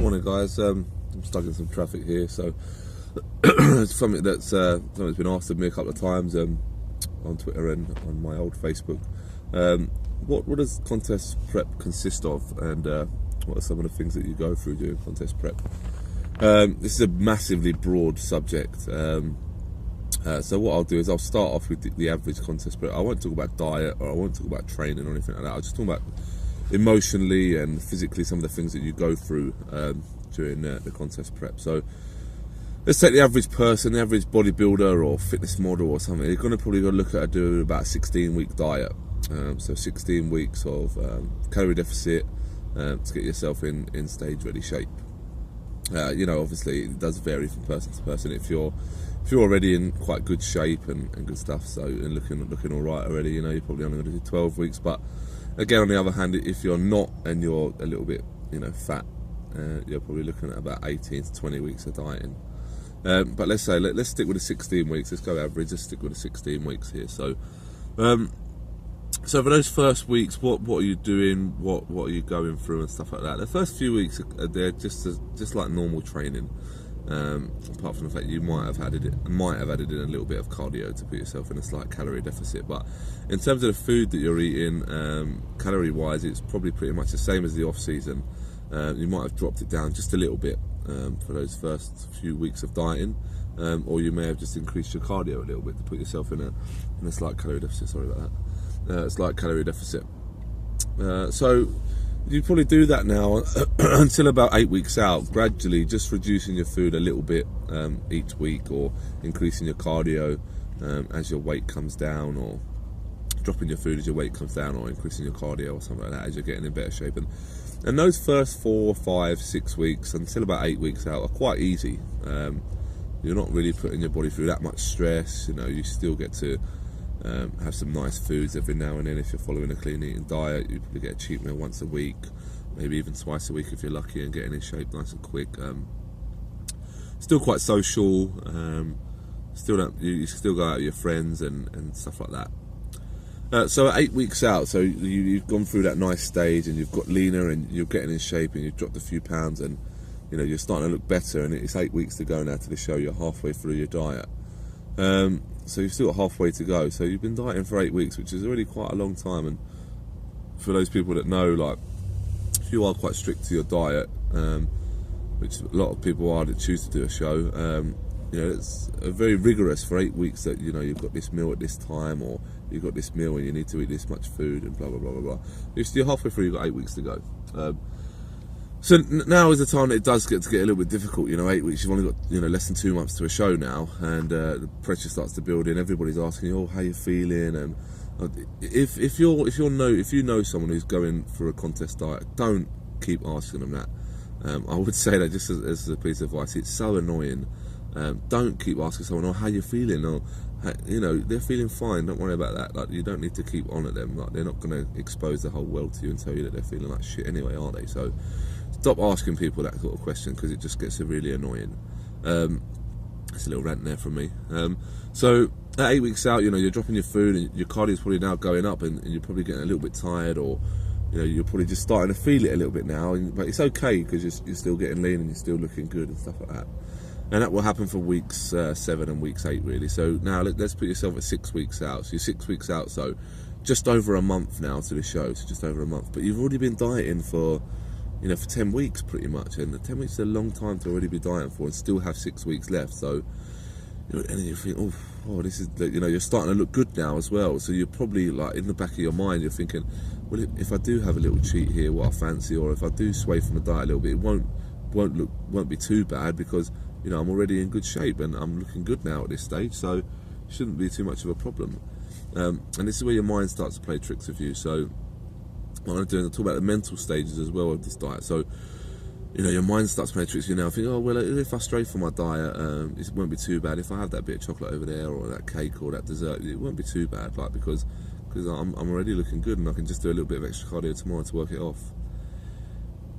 Morning guys, I'm stuck in some traffic here, so it's something that's been asked of me a couple of times on Twitter and on my old Facebook. What does contest prep consist of, and what are some of the things that you go through during contest prep? This is a massively broad subject, so what I'll do is I'll start off with the average contest prep. I won't talk about diet, or I won't talk about training or anything like that. I'll just talk about emotionally and physically some of the things that you go through during the contest prep. So let's take the average person, the average bodybuilder or fitness model or something. You're going to probably look at doing about a 16-week diet. So 16 weeks of calorie deficit to get yourself in stage ready shape. Obviously it does vary from person to person. If you're already in quite good shape and good stuff, so and looking all right already, you're probably only going to do 12 weeks. But again, on the other hand, if you're not and you're a little bit fat, you're probably looking at about 18 to 20 weeks of dieting. But let's stick with the 16 weeks. Let's go average. Let's stick with the 16 weeks here. So for those first weeks, what are you doing? What are you going through and stuff like that? The first few weeks they're just like normal training. Apart from the fact you might have added in a little bit of cardio to put yourself in a slight calorie deficit. But in terms of the food that you're eating, calorie wise, it's probably pretty much the same as the off season. You might have dropped it down just a little bit for those first few weeks of dieting, or you may have just increased your cardio a little bit to put yourself in a slight calorie deficit. Sorry about that. Slight calorie deficit. So you probably do that now until about 8 weeks out, gradually just reducing your food a little bit each week, or increasing your cardio as your weight comes down, or dropping your food as your weight comes down, or increasing your cardio or something like that as you're getting in better shape. And those first 4, 5, 6 weeks until about 8 weeks out are quite easy. You're not really putting your body through that much stress. You still get to have some nice foods every now and then. If you're following a clean eating diet, you probably get a cheat meal once a week, maybe even twice a week if you're lucky, and getting in shape nice and quick. Still quite social. You still go out with your friends and stuff like that. So at 8 weeks out, so you've gone through that nice stage, and you've got leaner, and you're getting in shape, and you've dropped a few pounds, and you're starting to look better. And it's 8 weeks to go now to the show. You're halfway through your diet. So you've still got halfway to go. So you've been dieting for 8 weeks, which is already quite a long time. And for those people that know, like, if you are quite strict to your diet, which a lot of people are that choose to do a show, it's very rigorous for 8 weeks. That you've got this meal at this time, or you've got this meal and you need to eat this much food, and blah blah blah blah blah. If you're halfway through, you've got 8 weeks to go. So now is the time that it does get a little bit difficult. 8 weeks, you've only got less than 2 months to a show now, and the pressure starts to build in. Everybody's asking you, how you feeling? And if you know someone who's going for a contest diet, don't keep asking them that. I would say that just as a piece of advice. It's so annoying. Don't keep asking someone, how you feeling? Or they're feeling fine. Don't worry about that. Like, you don't need to keep on at them. Like, they're not going to expose the whole world to you and tell you that they're feeling like shit anyway, are they? So stop asking people that sort of question, because it just gets really annoying. It's a little rant there from me. So at 8 weeks out, you're dropping your food, and your cardio's probably now going up, and you're probably getting a little bit tired, or you're probably just starting to feel it a little bit now. But it's okay, because you're still getting lean and you're still looking good and stuff like that. And that will happen for weeks 7 and weeks 8 really. So now let's put yourself at 6 weeks out. So you're 6 weeks out, so just over a month now to the show. So just over a month. But you've already been dieting for 10 weeks pretty much. And 10 weeks is a long time to already be dieting for, and still have 6 weeks left. So and then you think, oh, this is you're starting to look good now as well. So you're probably, like, in the back of your mind, you're thinking, well, if I do have a little cheat here, what I fancy, or if I do sway from the diet a little bit, it won't be too bad, because I'm already in good shape and I'm looking good now at this stage, so it shouldn't be too much of a problem. And this is where your mind starts to play tricks with you. So what I'm doing, I'll talk about the mental stages as well of this diet. So your mind starts playing tricks with you now. Think, well, if I stray from my diet, it won't be too bad. If I have that bit of chocolate over there, or that cake, or that dessert, it won't be too bad, like, because I'm already looking good, and I can just do a little bit of extra cardio tomorrow to work it off.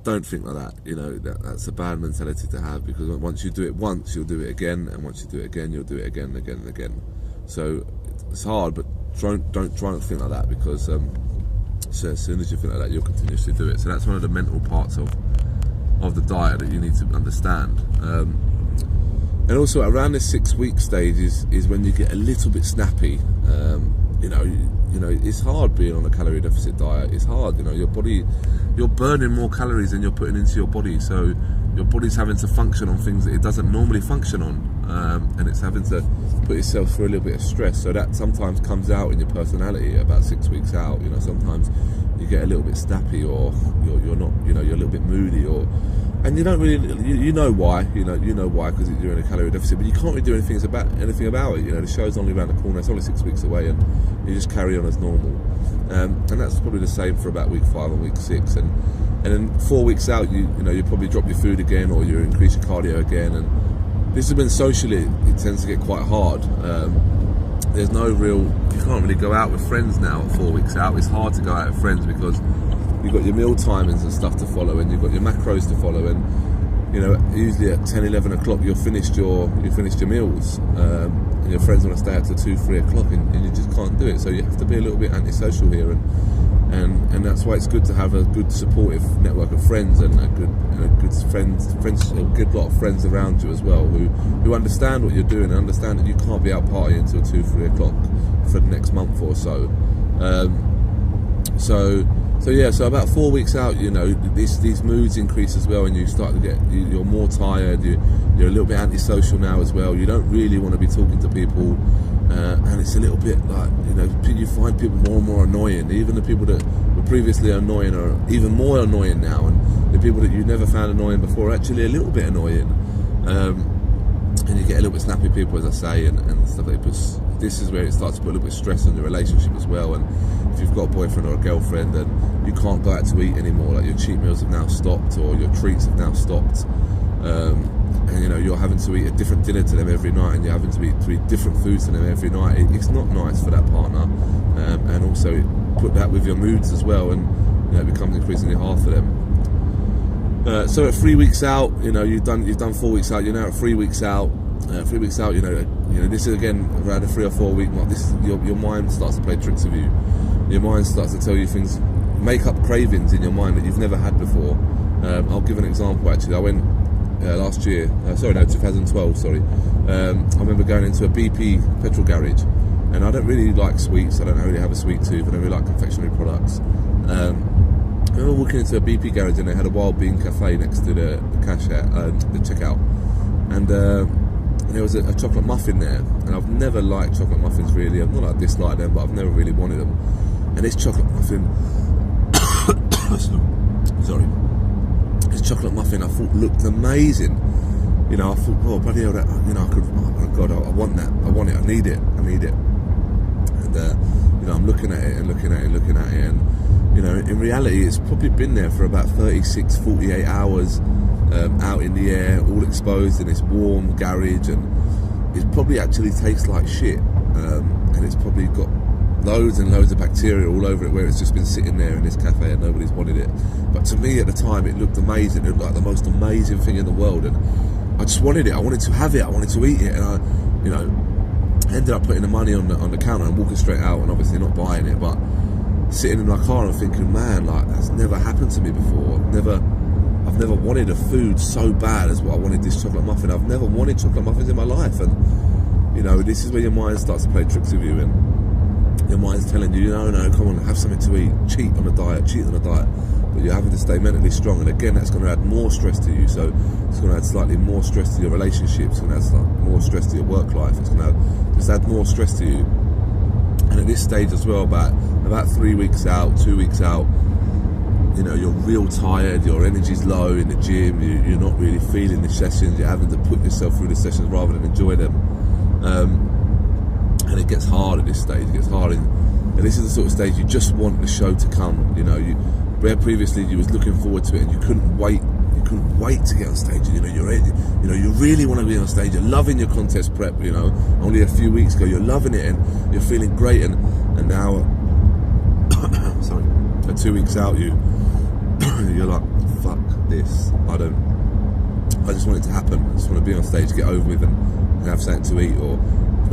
Don't think like that. That's a bad mentality to have, because once you do it once, you'll do it again, and once you do it again, you'll do it again and again and again. So it's hard, but don't try not to think like that, because so as soon as you think like that, you'll continuously do it. So that's one of the mental parts of of the diet that you need to understand. And also around the 6 week stage is when you get a little bit snappy. You know, it's hard being on a calorie deficit diet. It's hard, you know, you're burning more calories than you're putting into your body. So your body's having to function on things that it doesn't normally function on. And it's having to put itself through a little bit of stress. So that sometimes comes out in your personality about 6 weeks out. You know, sometimes you get a little bit snappy, or you're not, you know, you're a little bit moody, and you don't really, you know why, you know why, because you're in a calorie deficit, but you can't really do anything about it. You know, the show's only around the corner, it's only 6 weeks away, and you just carry on as normal. And that's probably the same for about week 5 and week 6, and then 4 weeks out, you know, you probably drop your food again, or you increase your cardio again. And this has been socially, it tends to get quite hard. There's no real, you can't really go out with friends now at 4 weeks out. It's hard to go out with friends because you've got your meal timings and stuff to follow, and you've got your macros to follow, and you know, usually at 10, 11 o'clock you've finished your meals, and your friends want to stay out till 2, 3 o'clock, and you just can't do it. So you have to be a little bit antisocial here, and that's why it's good to have a good supportive network of friends, and a good lot of friends around you as well, who understand what you're doing and understand that you can't be out partying until 2, 3 o'clock for the next month or so. So about 4 weeks out, you know, these moods increase as well, and you start to get, you're more tired, you're a little bit antisocial now as well. You don't really want to be talking to people, and it's a little bit like, you know, you find people more and more annoying. Even the people that were previously annoying are even more annoying now, and the people that you never found annoying before are actually a little bit annoying. And you get a little bit snappy people, as I say, and stuff like that. This is where it starts to put a little bit of stress on your relationship as well. And if you've got a boyfriend or a girlfriend, and you can't go out to eat anymore, like your cheat meals have now stopped, or your treats have now stopped, and you know, you're having to eat a different dinner to them every night, and you're having to eat different foods to them every night. It's not nice for that partner, and also put that with your moods as well, and you know, it becomes increasingly hard for them. So at 3 weeks out, you know, you've done 4 weeks out. You're now at 3 weeks out. 3 weeks out, you know, this is again around a 3 or 4 week mark. This is your mind starts to play tricks with you. Your mind starts to tell you things, make up cravings in your mind that you've never had before. I'll give an example. Actually, I went last year. 2012. Sorry. I remember going into a BP petrol garage, and I don't really like sweets. I don't really have a sweet tooth. I don't really like confectionery products. I remember walking into a BP garage, and they had a wild bean cafe next to the checkout, and there was a chocolate muffin there, and I've never liked chocolate muffins really. I've not like disliked them, but I've never really wanted them. And this chocolate muffin, sorry, this chocolate muffin I thought looked amazing. You know, I thought, oh bloody hell, that, you know, I could, oh my god, I want that, I want it, I need it. And you know, I'm looking at it, and you know, in reality, it's probably been there for about 36, 48 hours. Out in the air, all exposed in this warm garage, and it probably actually tastes like shit, and it's probably got loads and loads of bacteria all over it, where it's just been sitting there in this cafe and nobody's wanted it. But to me at the time, it looked amazing. It looked like the most amazing thing in the world, and I just wanted it. I wanted to have it. I wanted to eat it, and I, you know, ended up putting the money on the counter and walking straight out, and obviously not buying it, but sitting in my car and thinking, man, like, that's never happened to me before. I've never wanted a food so bad as what I wanted this chocolate muffin. I've never wanted chocolate muffins in my life, and you know, this is where your mind starts to play tricks with you, and your mind's telling you, no, come on, have something to eat, cheat on a diet, but you're having to stay mentally strong, and again, that's going to add more stress to you. So it's going to add slightly more stress to your relationships, it's going to add more stress to your work life, it's going to just add more stress to you. And at this stage as well, about 3 weeks out, 2 weeks out, you know, you're real tired, your energy's low in the gym, you're not really feeling the sessions, you're having to put yourself through the sessions rather than enjoy them. And it gets hard at this stage, and this is the sort of stage you just want the show to come. You know, where previously you was looking forward to it and you couldn't wait to get on stage. You know, you really want to be on stage, you're loving your contest prep, you know, only a few weeks ago you're loving it and you're feeling great, and now sorry, at 2 weeks out you're like, fuck this, I just want it to happen. I just want to be on stage, get over with, and have something to eat, or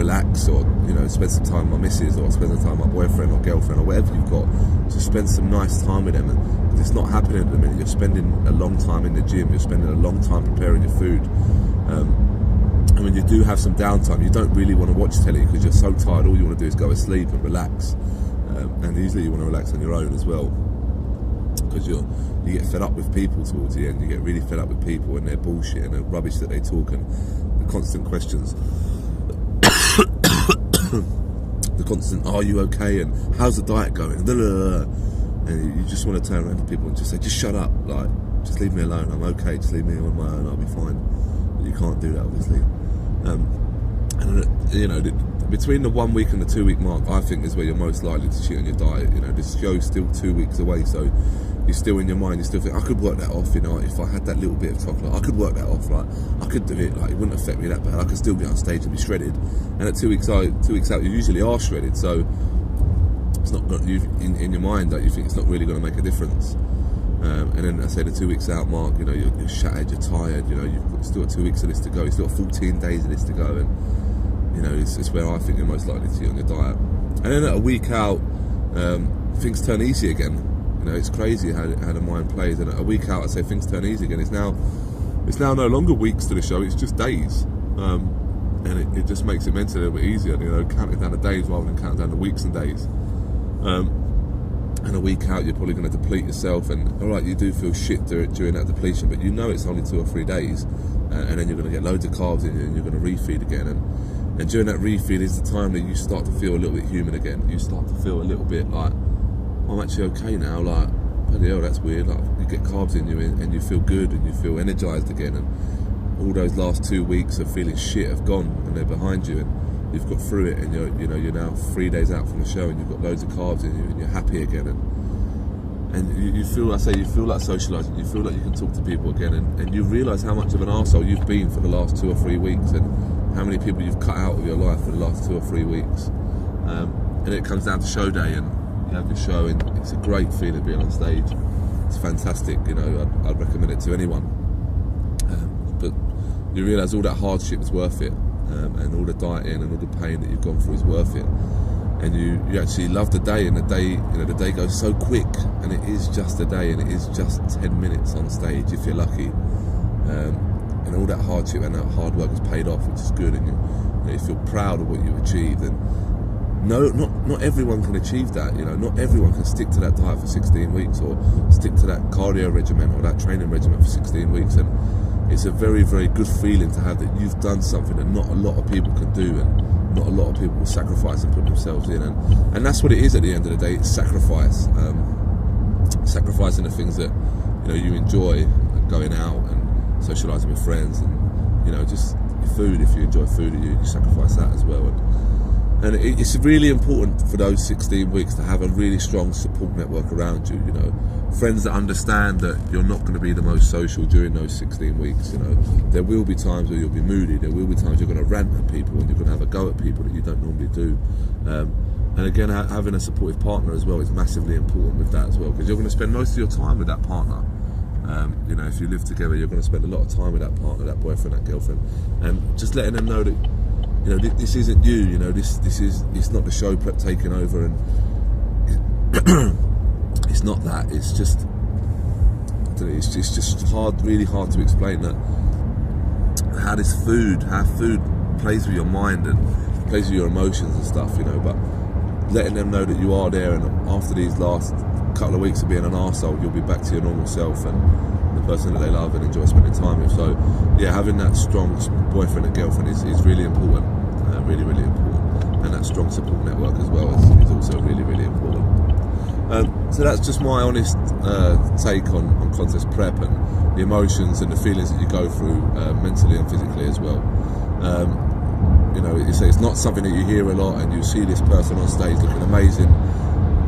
relax, or spend some time with my missus, or spend some time with my boyfriend or girlfriend, or whatever you've got. Just spend some nice time with them, because it's not happening at the minute. You're spending a long time in the gym, you're spending a long time preparing your food, and when you do have some downtime, you don't really want to watch telly because you're so tired. All you want to do is go to sleep and relax, and usually you want to relax on your own as well, because you get fed up with people towards the end. You get really fed up with people and their bullshit and the rubbish that they talk, and the constant questions. The constant, are you okay, and how's the diet going, and you just want to turn around to people and just say, just shut up, like, just leave me alone, I'm okay, just leave me on my own, I'll be fine. But you can't do that, obviously. Between the 1 week and the 2 week mark, I think is where you're most likely to cheat on your diet. This show's still 2 weeks away, so you're still in your mind, you still think, I could work that off, if I had that little bit of chocolate, I could work that off, like, I could do it, like, it wouldn't affect me that bad, I could still get on stage and be shredded. And at 2 weeks out, you usually are shredded, so it's not in your mind that you think it's not really going to make a difference. And then I say the 2 weeks out mark, you're shattered, you're tired, you've still got 2 weeks of this to go, you've still got 14 days of this to go, and it's where I think you're most likely to cheat on your diet. And then at a week out, things turn easy again. It's crazy how the mind plays. And at a week out, I say things turn easy again. It's now no longer weeks to the show, it's just days. And it just makes it mentally a little bit easier, counting down the days rather than counting down the weeks and days. And a week out, you're probably going to deplete yourself, and alright, you do feel shit during that depletion, but it's only 2 or 3 days, and then you're going to get loads of carbs in you, and you're going to refeed again, and during that refeed is the time that you start to feel a little bit human again. You start to feel a little bit like, I'm actually okay now, like, bloody hell, that's weird, like, you get carbs in you, and you feel good, and you feel energised again, and all those last 2 weeks of feeling shit have gone, and they're behind you, and you've got through it, and you're now 3 days out from the show, and you've got loads of carbs in you, and you're happy again, and you feel like socialising, you feel like you can talk to people again, and you realise how much of an arsehole you've been for the last 2 or 3 weeks, and how many people you've cut out of your life for the last 2 or 3 weeks. And it comes down to show day, and you have your show, and it's a great feeling being on stage. It's fantastic, I'd recommend it to anyone. But you realise all that hardship is worth it. And all the dieting and all the pain that you've gone through is worth it, and you actually love the day, and the day goes so quick, and it is just a day, and it is just 10 minutes on stage if you're lucky, and all that hardship and that hard work has paid off, which is good, and you feel proud of what you've achieved. And not everyone can achieve that, not everyone can stick to that diet for 16 weeks, or stick to that cardio regimen or that training regimen for 16 weeks, and it's a very, very good feeling to have that you've done something that not a lot of people can do, and not a lot of people will sacrifice and put themselves in, and that's what it is at the end of the day. It's sacrifice, sacrificing the things that you enjoy, going out and socialising with friends, and just your food. If you enjoy food, you sacrifice that as well. And it's really important for those 16 weeks to have a really strong support network around you, friends that understand that you're not going to be the most social during those 16 weeks, There will be times where you'll be moody, there will be times you're going to rant at people, and you're going to have a go at people that you don't normally do. And again, having a supportive partner as well is massively important with that as well, because you're going to spend most of your time with that partner. If you live together, you're going to spend a lot of time with that partner, that boyfriend, that girlfriend, and just letting them know that this isn't you. It's not the show prep taking over, and it's not that. It's just, it's just hard, really hard to explain that how food plays with your mind and plays with your emotions and stuff. But letting them know that you are there, and after these last couple of weeks of being an arsehole, you'll be back to your normal self and the person that they love and enjoy spending time with. So yeah, having that strong boyfriend and girlfriend is really important, really, really important, and that strong support network as well is also really, really important. So that's just my honest take on contest prep and the emotions and the feelings that you go through mentally and physically as well. You say it's not something that you hear a lot, and you see this person on stage looking amazing,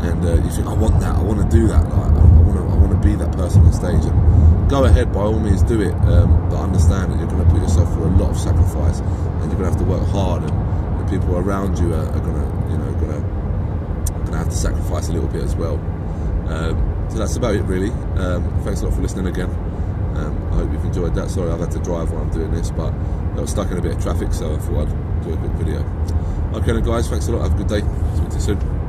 and you think, I want that, I want to do that, like, I want to be that person on stage. And go ahead, by all means, do it, but understand that you're going to put yourself through a lot of sacrifice, and you're going to have to work hard, and the people around you are going to have to sacrifice a little bit as well. So that's about it, really. Thanks a lot for listening again. I hope you've enjoyed that. Sorry I've had to drive while I'm doing this, but I was stuck in a bit of traffic, so I thought I'd do a quick video. Okay then guys, thanks a lot, have a good day, speak to you soon.